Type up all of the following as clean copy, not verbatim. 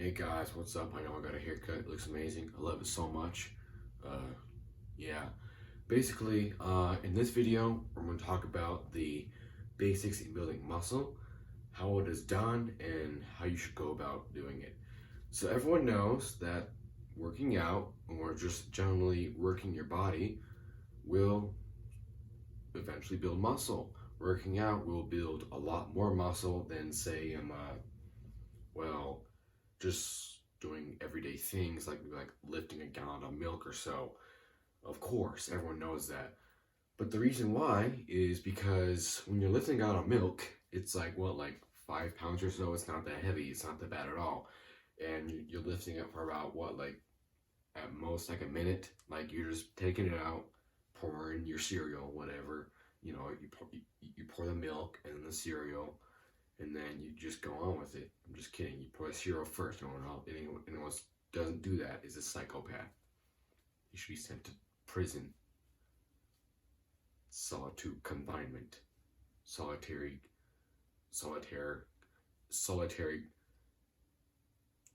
Hey guys, what's up? I know I got a haircut. It looks amazing. I love it so much. Uh, yeah. Basically, in this video, we're going to talk about the basics in building muscle, how it is done, and how you should go about doing it. So everyone knows that working out, or just generally working your body, will eventually build muscle. Working out will build a lot more muscle than, say, well, just doing everyday things like lifting a gallon of milk or so. Of course, everyone knows that. But the reason why is because when you're lifting a gallon of milk, it's like 5 pounds or so. It's not that heavy. It's not that bad at all. And you're lifting it for about like at most like a minute. Like you're just taking it out, pouring your cereal, whatever. You pour the milk and the cereal, and then you just go on with it. I'm just kidding. You pour the cereal first. Anyone doesn't do that is a psychopath. You should be sent to prison, solitude confinement, solitary,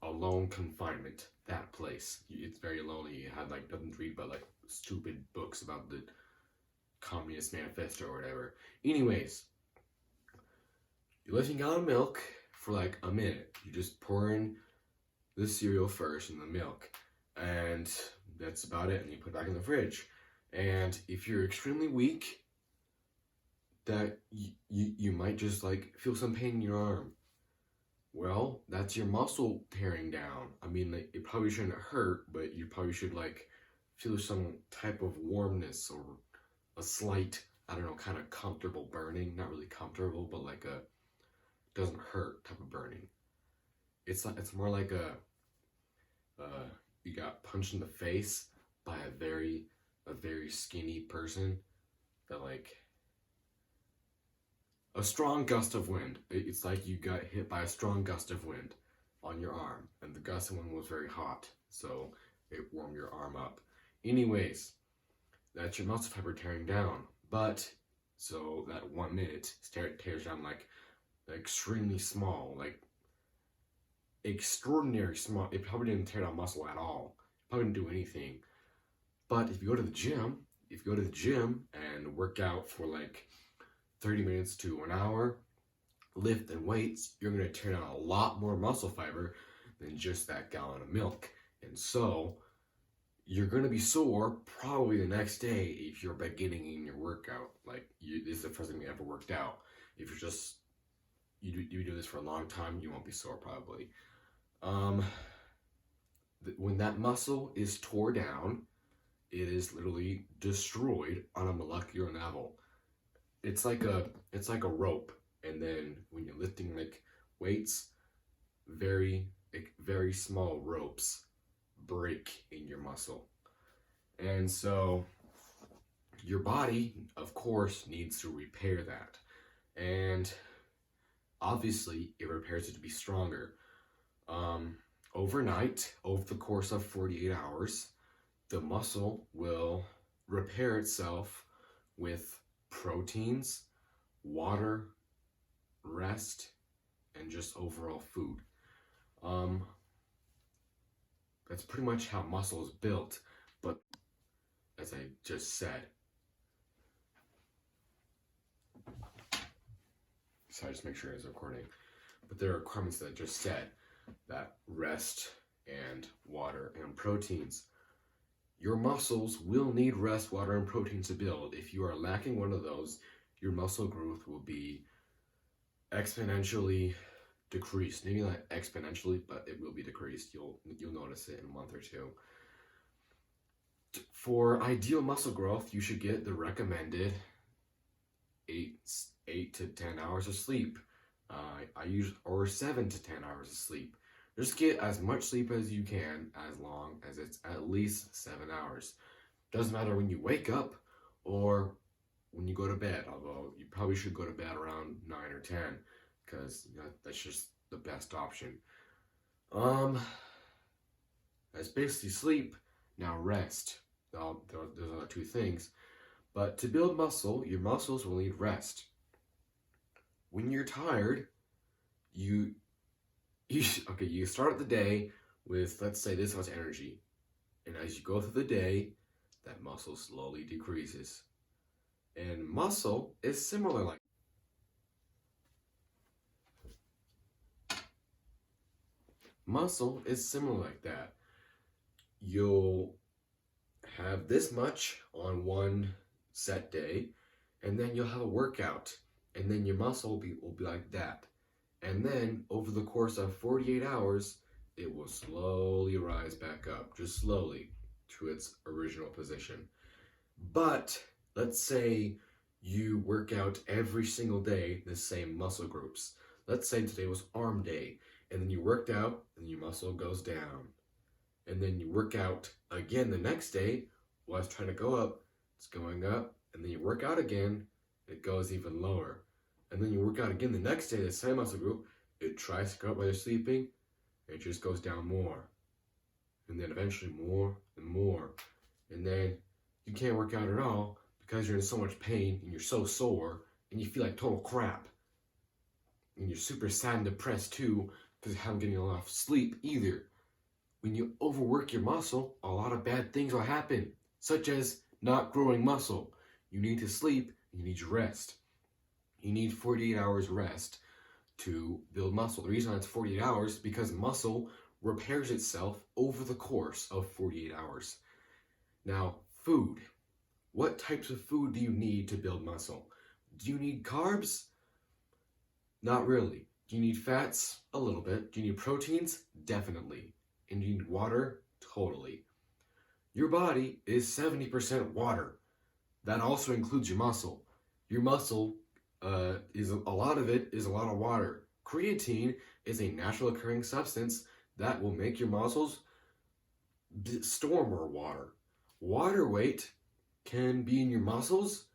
alone confinement. That place. It's very lonely. You have like nothing to read but like stupid books about the Communist Manifesto or whatever. Anyways, you're lifting out of milk for like a minute. You just pour in the cereal first and the milk, and that's about it. And you put it back in the fridge. And if you're extremely weak, that you might just like feel some pain in your arm. Well, that's your muscle tearing down. I mean, like, it probably shouldn't hurt, but you probably should like feel some type of warmness or a slight, I don't know, kind of comfortable burning. Not really comfortable, but like a doesn't hurt type of burning. It's more like you got punched in the face by a very skinny person that like a strong gust of wind. It's like you got hit by a strong gust of wind on your arm, and the gust of wind was very hot, so it warmed your arm up. Anyways, that's your muscle fiber tearing down. But so that 1 minute tears down like extremely small, like extraordinary small. It probably didn't tear down muscle at all. It probably didn't do anything. But if you go to the gym and work out for like 30 minutes to an hour, lift and weights, you're going to tear down a lot more muscle fiber than just that gallon of milk. And so you're going to be sore probably the next day if you're beginning in your workout. This is the first time you ever worked out. If you're just, you do this for a long time, you won't be sore probably. When that muscle is tore down, it is literally destroyed on a molecular level. It's like a rope, and then when you're lifting like weights, very small ropes break in your muscle. And so your body, of course, needs to repair that. And obviously, it repairs it to be stronger. Overnight, over the course of 48 hours, the muscle will repair itself with proteins, water, rest, and just overall food. That's pretty much how muscle is built, but as I just said, so I just make sure it's recording, but there are requirements that I just said, that rest and water and proteins. Your muscles will need rest, water, and protein to build. If you are lacking one of those, your muscle growth will be exponentially decreased. Maybe not exponentially, but it will be decreased. You'll notice it in a month or two. For ideal muscle growth, you should get the recommended 8 to 10 hours of sleep. Or 7 to 10 hours of sleep. Just get as much sleep as you can, as long as it's at least 7 hours. Doesn't matter when you wake up or when you go to bed, although you probably should go to bed around 9 or 10, because that's just the best option. That's basically sleep. Now rest. Those are the two things. But to build muscle, your muscles will need rest. When you're tired, You start the day with, let's say, this much energy. And as you go through the day, that muscle slowly decreases. And muscle is similar like that. You'll have this much on one set day, and then you'll have a workout, and then your muscle will be like that. And then over the course of 48 hours, it will slowly rise back up, just slowly, to its original position. But let's say you work out every single day the same muscle groups. Let's say today was arm day, and then you worked out, and your muscle goes down. And then you work out again the next day, while it's trying to go up, it's going up, and then you work out again, it goes even lower. And then you work out again the next day, the same muscle group, it tries to go up while you're sleeping, and it just goes down more. And then eventually more and more. And then you can't work out at all because you're in so much pain, and you're so sore, and you feel like total crap. And you're super sad and depressed too, because you haven't getting enough sleep either. When you overwork your muscle, a lot of bad things will happen, such as not growing muscle. You need to sleep, and you need to rest. You need 48 hours rest to build muscle. The reason it's 48 hours is because muscle repairs itself over the course of 48 hours. Now, food. What types of food do you need to build muscle? Do you need carbs? Not really. Do you need fats? A little bit. Do you need proteins? Definitely. And do you need water? Totally. Your body is 70% water. That also includes your muscle. Your muscle is a lot of water. Creatine is a natural occurring substance that will make your muscles store more water. Water weight can be in your muscles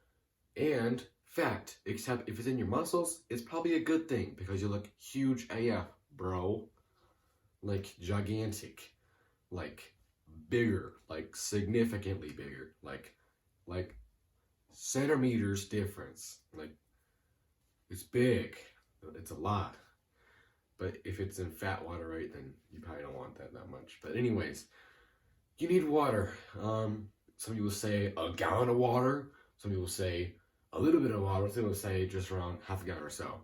and fat, except if it's in your muscles, it's probably a good thing because you look huge AF, bro. Like gigantic, like bigger, like significantly bigger, like centimeters difference. Like it's big, it's a lot. But if it's in fat water, right, then you probably don't want that much. But anyways, you need water. Some people say a gallon of water. Some people say a little bit of water. Some people say just around half a gallon or so.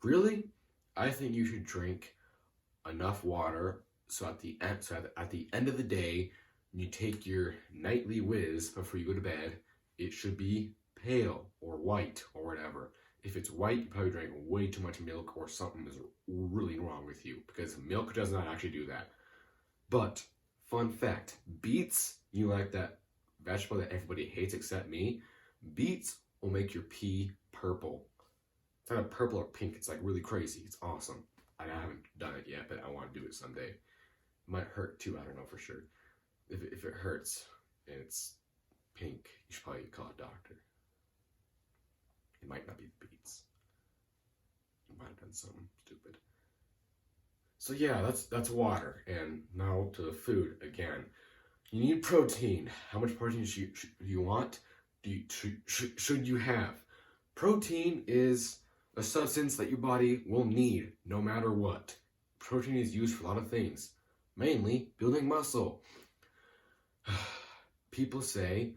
Really, I think you should drink enough water so at the end of the day, when you take your nightly whiz before you go to bed, it should be pale or white or whatever. If it's white, you probably drank way too much milk or something is really wrong with you because milk does not actually do that. But fun fact, beets, you like that vegetable that everybody hates except me, beets will make your pee purple. It's not a purple or pink, it's like really crazy. It's awesome. I haven't done it yet, but I want to do it someday. It might hurt too, I don't know for sure. If it hurts and it's pink, you should probably call a doctor. It might not be the beets. You might have done something stupid. So yeah, that's water. And now to the food again. You need protein. How much protein do you want? Should you have? Protein is a substance that your body will need no matter what. Protein is used for a lot of things, mainly building muscle. People say,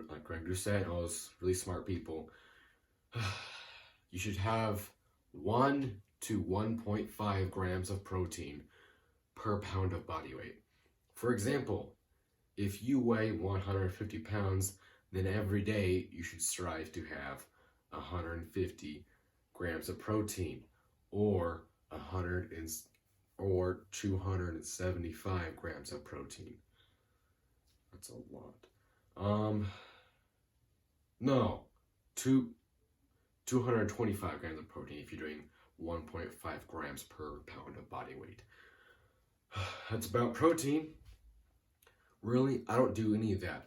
like Greg Doucette and all those really smart people, you should have 1 to 1.5 grams of protein per pound of body weight. For example, if you weigh 150 pounds, then every day you should strive to have 150 grams of protein, or 275 grams of protein. That's a lot. No, 225 grams of protein if you're doing 1.5 grams per pound of body weight. That's about protein. Really, I don't do any of that.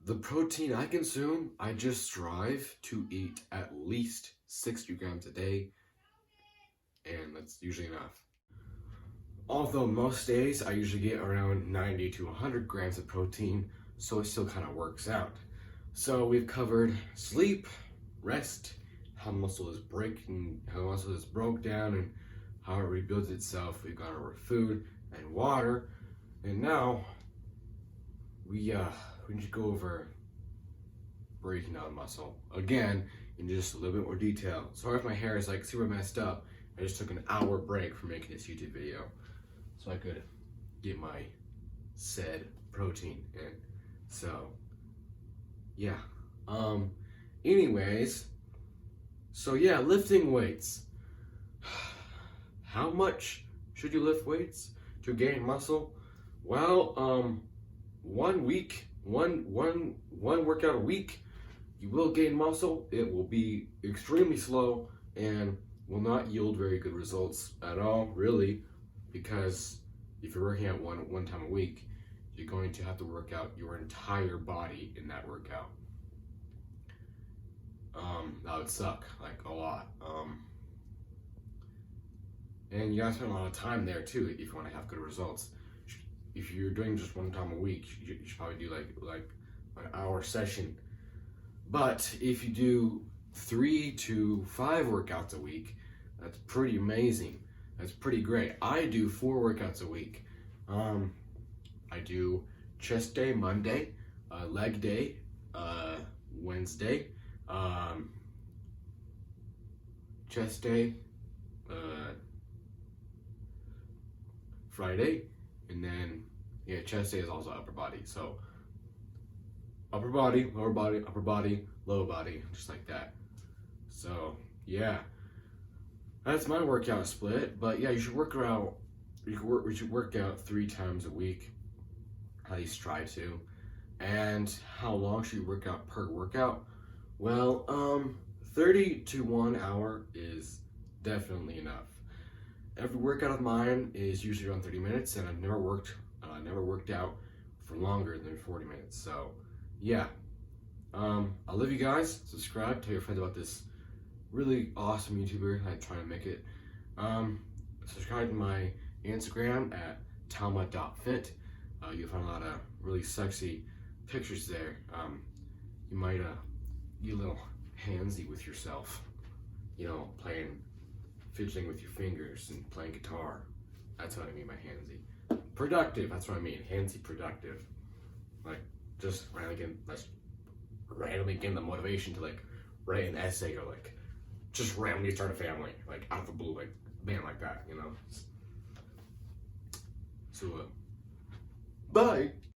The protein I consume, I just strive to eat at least 60 grams a day, and that's usually enough. Although most days I usually get around 90 to 100 grams of protein, so it still kind of works out. So we've covered sleep, rest, how muscle is broke down, and how it rebuilds itself. We've gone over food and water, and now we need to go over breaking down muscle again in just a little bit more detail. Sorry if my hair is like super messed up. I just took an hour break from making this YouTube video so I could get my said protein in. So yeah. Anyways, so yeah, lifting weights. How much should you lift weights to gain muscle? Well, 1 week, one workout a week, you will gain muscle. It will be extremely slow and will not yield very good results at all, really, because if you're working out one time a week, you're going to have to work out your entire body in that workout. That would suck, like, a lot. And you gotta spend a lot of time there too if you want to have good results. If you're doing just 1 time a week, you should probably do like an hour session. But if you do 3 to 5 workouts a week, that's pretty amazing. That's pretty great. I do 4 workouts a week. I do chest day Monday, leg day Wednesday, chest day Friday, and then yeah, chest day is also upper body. So upper body, lower body, upper body, lower body, just like that. So yeah, that's my workout split. But yeah, you should work out. You should work out 3 times a week. At least try to. And how long should you work out per workout? Well, 30 to 1 hour is definitely enough. Every workout of mine is usually around 30 minutes, and I've never worked out for longer than 40 minutes. So yeah, I love you guys. Subscribe, tell your friends about this really awesome YouTuber that's trying to make it. Subscribe to my Instagram at talma.fit. You'll find a lot of really sexy pictures there. You might get a little handsy with yourself, you know, fidgeting with your fingers and playing guitar. That's what I mean by handsy. Productive, that's what I mean. Handsy productive. Like, just randomly getting the motivation to like write an essay or like just randomly start a family, like out of the blue, like man, like that, you know. So bye.